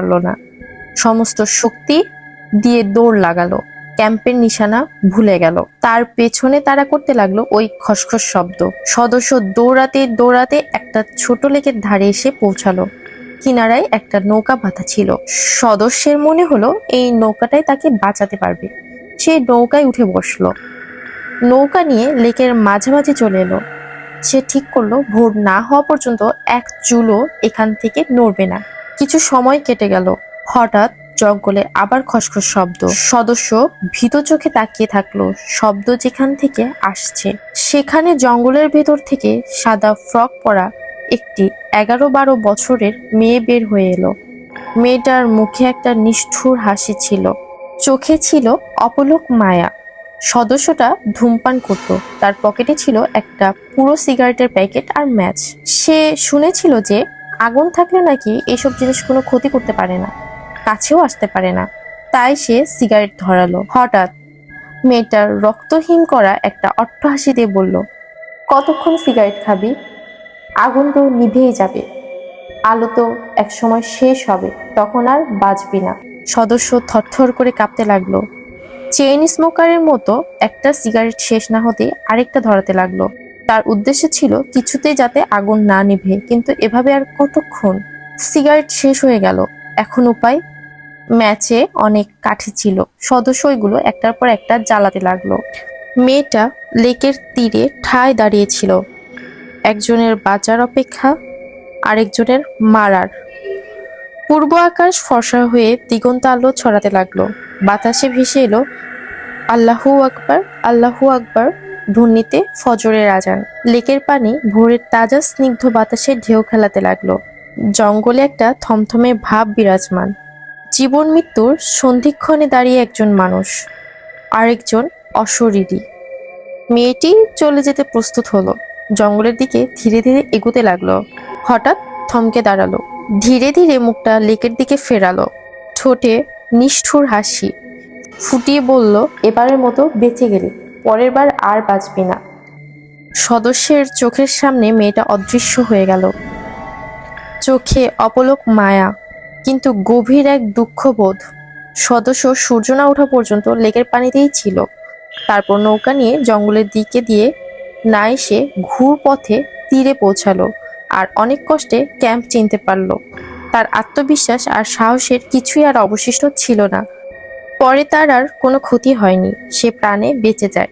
পারল না। সমস্ত শক্তি দিয়ে দৌড় লাগালো, ক্যাম্পের নিশানা ভুলে গেল। তার পেছনে তারা করতে লাগলো ওই খসখস শব্দ। সদস্য দৌড়াতে দৌড়াতে একটা ছোট লেকের ধারে এসে পৌঁছালো। কিনারায় একটা নৌকা বাঁধা ছিল। সদস্যের মনে হলো এই নৌকাটাই তাকে বাঁচাতে পারবে। সে নৌকায় উঠে বসলো। নৌকা নিয়ে লেকের মাঝামাঝি চলে এলো। সে ঠিক করলো ভোর না হওয়া পর্যন্ত এক চুলও এখান থেকে নড়বে না। কিছু সময় কেটে গেল। হঠাৎ জঙ্গলে আবার খসখস শব্দ। সদস্য ভীত চোখে তাকিয়ে থাকলো শব্দ যেখান থেকে আসছে। সেখানে জঙ্গলের ভেতর থেকে সাদা ফ্রক পরা একটি 11-12 বছরের মেয়ে বের হয়ে এলো। মেয়েটার মুখে একটা নিষ্ঠুর হাসি ছিল, চোখে ছিল অপলক মায়া। সদস্যটা ধূমপান করত। তার পকেটে ছিল একটা পুরো সিগারেটের প্যাকেট আর ম্যাচ। সে শুনেছিল যে আগুন থাকলে নাকি এসব জিনিস কোনো ক্ষতি করতে পারে না, কাছেও আসতে পারে না। তাই সে সিগারেট ধরালো। হঠাৎ মেয়েটার রক্তহীন করা একটা অট্টহাসি দিয়ে বলল, কতক্ষণ সিগারেট খাবি? আগুন তো নিভেই যাবে, আলো তো একসময় শেষ হবে, তখন আর বাঁচবি না। সদস্য থরথর করে কাঁপতে লাগলো। চেইন স্মোকারের মতো একটা সিগারেট শেষ না হতে আরেকটা ধরাতে লাগলো। তার উদ্দেশ্য ছিল কিছুতেই যাতে আগুন না নিভে, কিন্তু এভাবে আর কতক্ষণ? সিগারেট শেষ হয়ে গেল। এখন উপায়? ম্যাচে অনেক কাঠি ছিল। সদস্য ওইগুলো একটার পর একটা জ্বালাতে লাগলো। মেয়েটা লেকের তীরে ঠায় দাঁড়িয়েছিল, একজনের বাঁচার অপেক্ষা, আরেকজনের মারার। পূর্ব আকাশ ফর্সা হয়ে দিগন্ত আলো ছড়াতে লাগলো। বাতাসে ভেসে এলো আল্লাহু আকবার, আল্লাহু আকবার ধ্বনিতে ফজরের আজান। লেকের পানি ভোরের তাজা স্নিগ্ধ বাতাসে ঢেউ খেলাতে লাগলো। জঙ্গলে একটা থমথমে ভাব বিরাজমান। জীবন মৃত্যুর সন্ধিক্ষণে দাঁড়িয়ে একজন মানুষ, আরেকজন অশরীরী। মেয়েটি চলে যেতে প্রস্তুত হলো, জঙ্গলের দিকে ধীরে ধীরে এগুতে লাগলো। হঠাৎ থমকে দাঁড়ালো, ধীরে ধীরে মুখটা লেকের দিকে ফেরালো। ঠোঁটে নিষ্ঠুর হাসি ফুটিয়ে বলল, এবারের মতো বেঁচে গেলি, পরের বার আর বাঁচবি না। সদস্যের চোখের সামনে মেয়েটা অদৃশ্য হয়ে গেল। চোখে অপলক মায়া, কিন্তু গভীর এক দুঃখবোধ। সদস্য সূর্য না ওঠা পর্যন্ত লেকের পানিতেই ছিল। তারপর নৌকা নিয়ে জঙ্গলের দিকে দিয়ে না এসে ঘুর পথে তীরে পৌঁছালো, আর অনেক কষ্টে ক্যাম্প চিনতে পারলো। তার আত্মবিশ্বাস আর সাহসের কিছুই আর অবশিষ্ট ছিল না। পরে তার আর কোনো ক্ষতি হয়নি, সে প্রাণে বেঁচে যায়।